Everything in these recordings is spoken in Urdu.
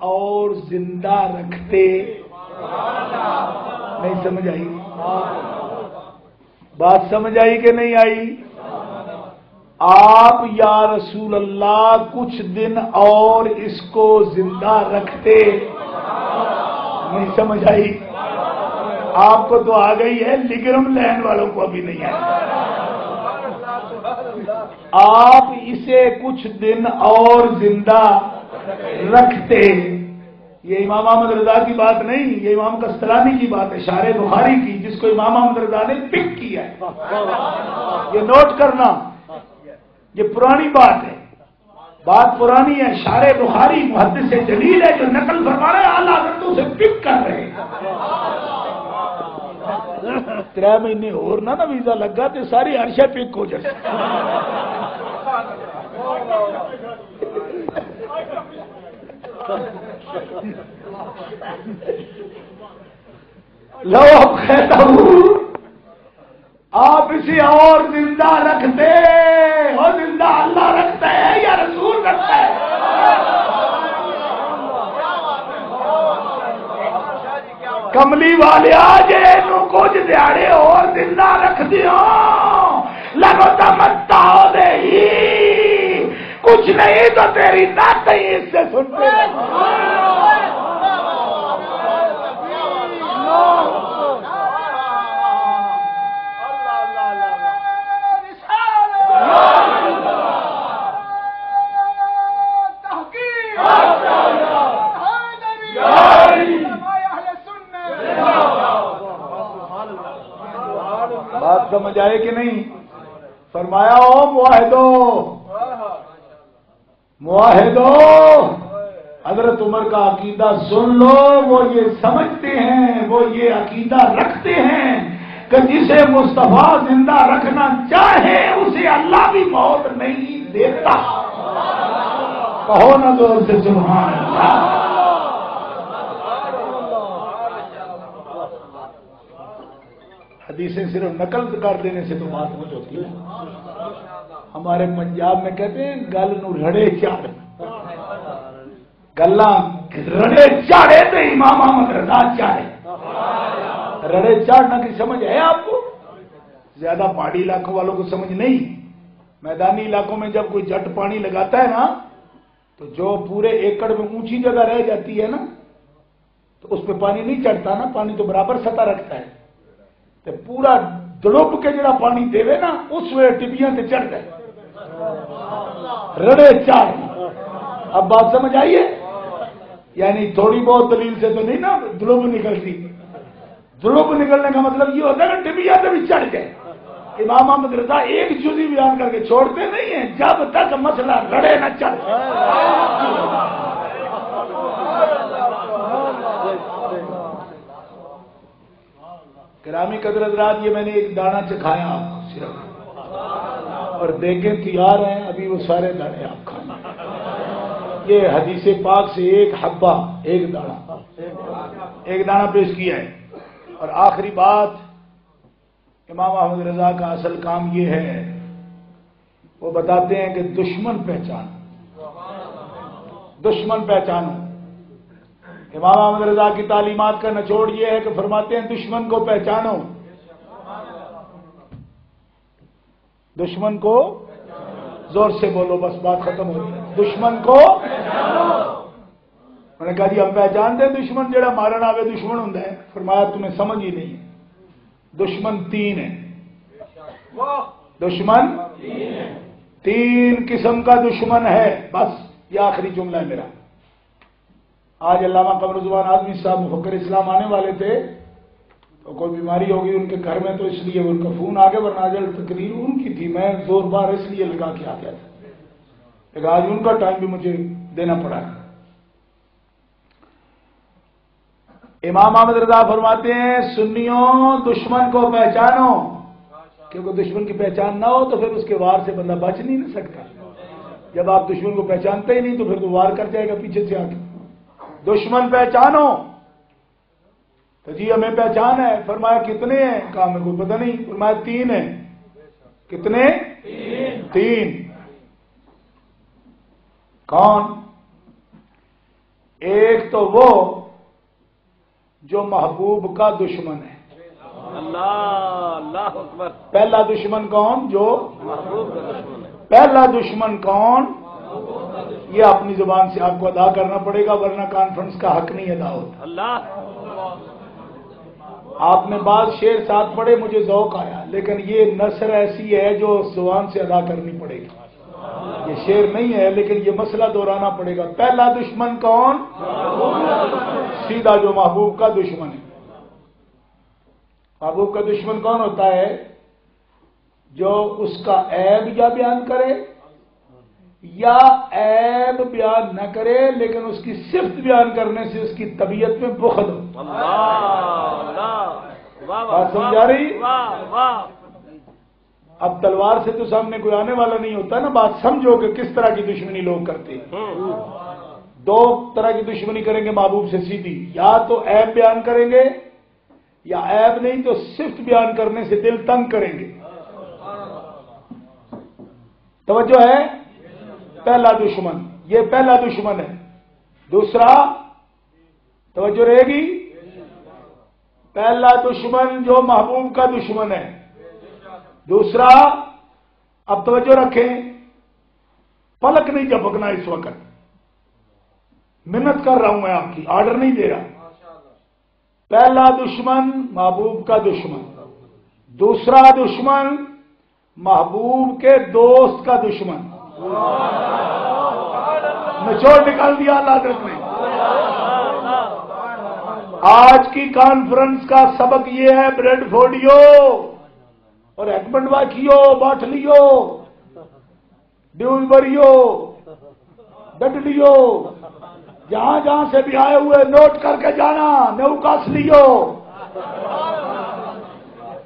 اور زندہ رکھتے. نہیں سمجھ آئی؟ بات سمجھ آئی کہ نہیں آئی؟ آپ یا رسول اللہ کچھ دن اور اس کو زندہ رکھتے. نہیں سمجھ آئی؟ آپ کو تو آ گئی ہے، لگرم لینڈ والوں کو ابھی نہیں آئی. آپ اسے کچھ دن اور زندہ رکھتے. یہ امام احمد رضا کی بات نہیں، یہ امام قسطلانی کی بات ہے، شارح بخاری کی، جس کو امام احمد رضا نے پک کیا ہے. یہ نوٹ کرنا، یہ پرانی بات ہے، بات پرانی ہے. شارح بخاری محدث جلیل ہے جو نقل فرما رہے ہیں، اعلیٰ حضرتوں سے پک کر رہے ہیں. 3 مہینے اور نہ ویزا لگا تو ساری عرشہ پک ہو جائے. لو کہتا ہوں آپ اسے اور زندہ رکھتے، اور زندہ اللہ رکھتا ہے یا رسول رکھتا ہے؟ کملی والے آج کچھ دیہڑے اور زندہ رکھ دیا لگو تمتا دے ہی کچھ نہیں تو تیری نعت ہی اس سے سنتے بات سمجھ آئے کہ نہیں؟ فرمایا او معاہدو حضرت عمر کا عقیدہ سن لو. وہ یہ سمجھتے ہیں، وہ یہ عقیدہ رکھتے ہیں کہ جسے مصطفیٰ زندہ رکھنا چاہے اسے اللہ بھی موت نہیں دیتا. کہو نا زور سے سبحان اللہ. حدیثیں صرف نقل کر دینے سے تو بات نہیں ہوتی ہے. ہمارے پنجاب میں کہتے ہیں گل نو رڑے چاڑ، گلا رڑے چاڑے تو امام احمد رضا چاڑے. رڑے چاڑنا کی سمجھ ہے آپ کو؟ زیادہ پہاڑی علاقوں والوں کو سمجھ نہیں. میدانی علاقوں میں جب کوئی جٹ پانی لگاتا ہے نا تو جو پورے ایکڑ میں اونچی جگہ رہ جاتی ہے نا تو اس پہ پانی نہیں چڑھتا نا، پانی تو برابر سطح رکھتا ہے. تو پورا دڑوب کے جڑا پانی دے نا اس ویلے ٹبیاں سے چڑھ گئے. رڑے چاڑ. اب بات سمجھ آئیے؟ یعنی تھوڑی بہت دلیل سے تو نہیں نا دڑوب نکلتی. دڑوب نکلنے کا مطلب یہ ہوتا ہے کہ ٹبیاں سے بھی چڑھ گئے. امام احمد رضا ایک جزی بیان کر کے چھوڑتے نہیں ہیں جب تک مسئلہ رڑے نہ چڑھ. گرامی قدر حضرات، یہ میں نے ایک دانہ چکھایا آپ کو صرف، اور دیکھیں تیار ہیں ابھی وہ سارے دانے آپ کھانا. یہ حدیث پاک سے ایک حبہ، ایک دانہ پیش کیا ہے. اور آخری بات، امام احمد رضا کا اصل کام یہ ہے، وہ بتاتے ہیں کہ دشمن پہچانو. امام احمد رضا کی تعلیمات کا نچوڑ یہ ہے کہ فرماتے ہیں دشمن کو پہچانو. دشمن کو زور سے بولو، بس بات ختم ہو گئی. دشمن کو میں نے کہا جی ہم پہچانتے ہیں دشمن جڑا مارن آوے دشمن ہوں. فرمایا تمہیں سمجھ ہی نہیں ہے. دشمن 3 ہے. دشمن 3 قسم کا دشمن ہے. بس یہ آخری جملہ ہے میرا. آج علامہ قمر زمان آزمی صاحب مفکر اسلام آنے والے تھے تو کوئی بیماری ہوگی ان کے گھر میں، تو اس لیے ان کا فون آ گیا، ورنہ آج تقریر ان کی تھی. میں زور بار اس لیے لگا کے آ گیا تھا، لیکن آج ان کا ٹائم بھی مجھے دینا پڑا. امام احمد رضا فرماتے ہیں سنیوں دشمن کو پہچانو، کیونکہ دشمن کی پہچان نہ ہو تو پھر اس کے وار سے بندہ بچ نہیں سکتا. جب آپ دشمن کو پہچانتے ہی نہیں تو پھر تو وار کر جائے گا پیچھے سے آ کے. دشمن پہچانو. تو جی ہمیں پہچان ہے. فرمایا کتنے ہیں؟ کہا میں کوئی پتہ نہیں. فرمایا 3 ہیں. کتنے؟ 3. کون؟ ایک تو وہ جو محبوب کا دشمن ہے. اللہ اکبر. پہلا دشمن کون؟ جو محبوب کا دشمن ہے. پہلا دشمن کون؟ یہ اپنی زبان سے آپ کو ادا کرنا پڑے گا ورنہ کانفرنس کا حق نہیں ادا ہوتا. اللہ. آپ نے بعض شعر ساتھ پڑھے مجھے ذوق آیا لیکن یہ نثر ایسی ہے جو زبان سے ادا کرنی پڑے گی. یہ شعر نہیں ہے لیکن یہ مسئلہ دہرانا پڑے گا. پہلا دشمن کون؟ سیدھا جو محبوب کا دشمن ہے. محبوب کا دشمن کون ہوتا ہے؟ جو اس کا عیب یا بیان کرے یا عیب بیان نہ کرے لیکن اس کی صفت بیان کرنے سے اس کی طبیعت میں بخل ہو. بات سمجھا رہی؟ اب تلوار سے تو سامنے کوئی آنے والا نہیں ہوتا نا. بات سمجھو کہ کس طرح کی دشمنی لوگ کرتے ہیں. دو طرح کی دشمنی کریں گے محبوب سے سیدھی. یا تو عیب بیان کریں گے یا عیب نہیں تو صفت بیان کرنے سے دل تنگ کریں گے. توجہ ہے؟ پہلا دشمن یہ پہلا دشمن ہے. دوسرا توجہ رہے گی. پہلا دشمن جو محبوب کا دشمن ہے. دوسرا اب توجہ رکھیں پلک نہیں جھپکنا اس وقت. منت کر رہا ہوں میں آپ کی آرڈر نہیں دے رہا. پہلا دشمن محبوب کا دشمن. دوسرا دشمن محبوب کے دوست کا دشمن. نچوڑ نکال دیا اللہ حضرت نے. آج کی کانفرنس کا سبق یہ ہے بریڈ فوڈیو اور ایکمنڈ واکیو باٹلیو ڈیوزبریو ڈڈلیو جہاں جہاں سے بھی آئے ہوئے نوٹ کر کے جانا. نیوکاس لیو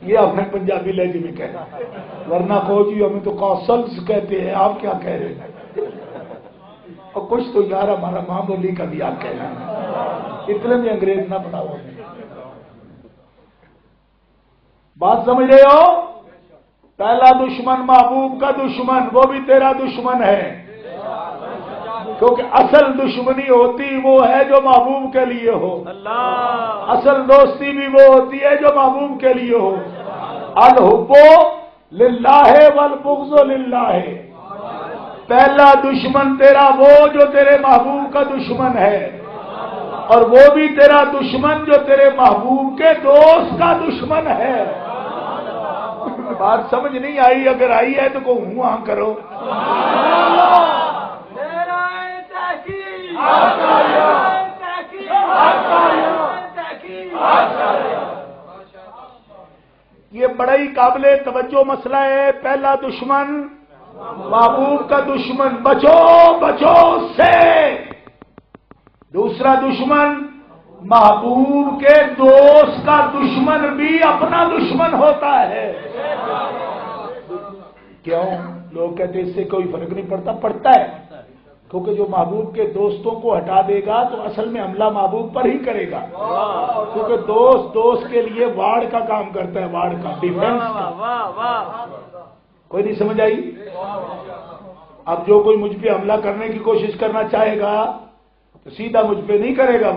یہ اپنے پنجابی لہجے میں کہنا ورنہ کو جی ہمیں تو کاسلز کہتے ہیں آپ کیا کہہ رہے ہیں. اور کچھ تو یار ہمارا ماں بولی کا بھی آپ کہہ رہے ہیں. اتنے بھی انگریز نہ بناؤ. بات سمجھ رہے ہو؟ پہلا دشمن محبوب کا دشمن وہ بھی تیرا دشمن ہے کیونکہ اصل دشمنی ہوتی وہ ہے جو محبوب کے لیے ہو. اصل دوستی بھی وہ ہوتی ہے جو محبوب کے لیے ہو. الحب للہ والبغض للہ. پہلا دشمن تیرا وہ جو تیرے محبوب کا دشمن ہے اور وہ بھی تیرا دشمن جو تیرے محبوب کے دوست کا دشمن ہے. بات سمجھ نہیں آئی؟ اگر آئی ہے تو کو ہوں ہاں کرو. یہ بڑا ہی قابل توجہ مسئلہ ہے. پہلا دشمن محبوب کا دشمن بچو بچو اس سے. دوسرا دشمن محبوب کے دوست کا دشمن بھی اپنا دشمن ہوتا ہے. کیوں؟ لوگ کہتے ہیں اس سے کوئی فرق نہیں پڑتا. پڑتا ہے کیونکہ جو محبوب کے دوستوں کو ہٹا دے گا تو اصل میں حملہ محبوب پر ہی کرے گا. کیونکہ دوست کے لیے واڑ کا کام کرتا ہے. واڑ کا ڈیفینس کا. کوئی نہیں سمجھ آئی؟ اب جو کوئی مجھ پہ حملہ کرنے کی کوشش کرنا چاہے گا تو سیدھا مجھ پہ نہیں کرے گا.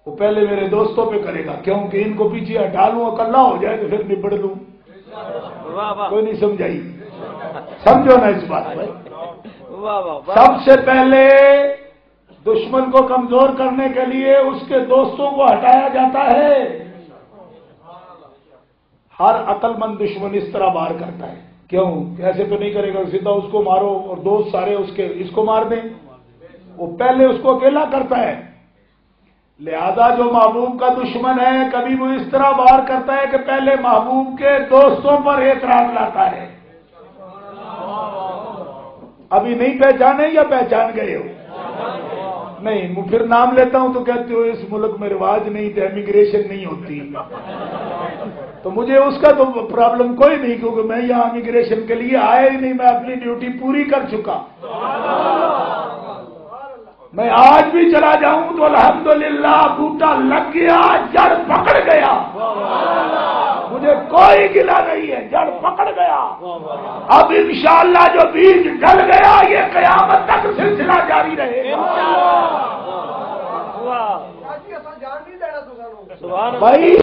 وہ پہلے میرے دوستوں پہ کرے گا کیونکہ ان کو پیچھے ہٹا لوں اکلا ہو جائے تو پھر نبڑ لوں. کوئی نہیں سمجھائی؟ سمجھو نا اس بات میں. سب سے پہلے دشمن کو کمزور کرنے کے لیے اس کے دوستوں کو ہٹایا جاتا ہے. ہر عقل مند دشمن اس طرح وار کرتا ہے. کیوں؟ ایسے تو نہیں کرے گا سیدھا اس کو مارو اور دوست سارے اس کو مار دیں. وہ پہلے اس کو اکیلا کرتا ہے. لہذا جو محبوب کا دشمن ہے کبھی وہ اس طرح وار کرتا ہے کہ پہلے محبوب کے دوستوں پر اعتراض لاتا ہے. ابھی نہیں پہچانے یا پہچان گئے ہو؟ نہیں. پھر نام لیتا ہوں تو کہتے ہو اس ملک میں رواج نہیں تھا امیگریشن نہیں ہوتی. تو مجھے اس کا تو پرابلم کوئی نہیں کیونکہ میں یہاں امیگریشن کے لیے آیا ہی نہیں. میں اپنی ڈیوٹی پوری کر چکا. میں آج بھی چلا جاؤں تو الحمدللہ بوٹا لگ گیا جڑ پکڑ گیا. مجھے کوئی گلا نہیں ہے. جڑ پکڑ گیا. اب انشاءاللہ جو بیج ڈل گیا یہ قیامت تک سلسلہ جاری رہے گا. کہ اساں جان نہیں دینا تساں نو سبحان اللہ بھائی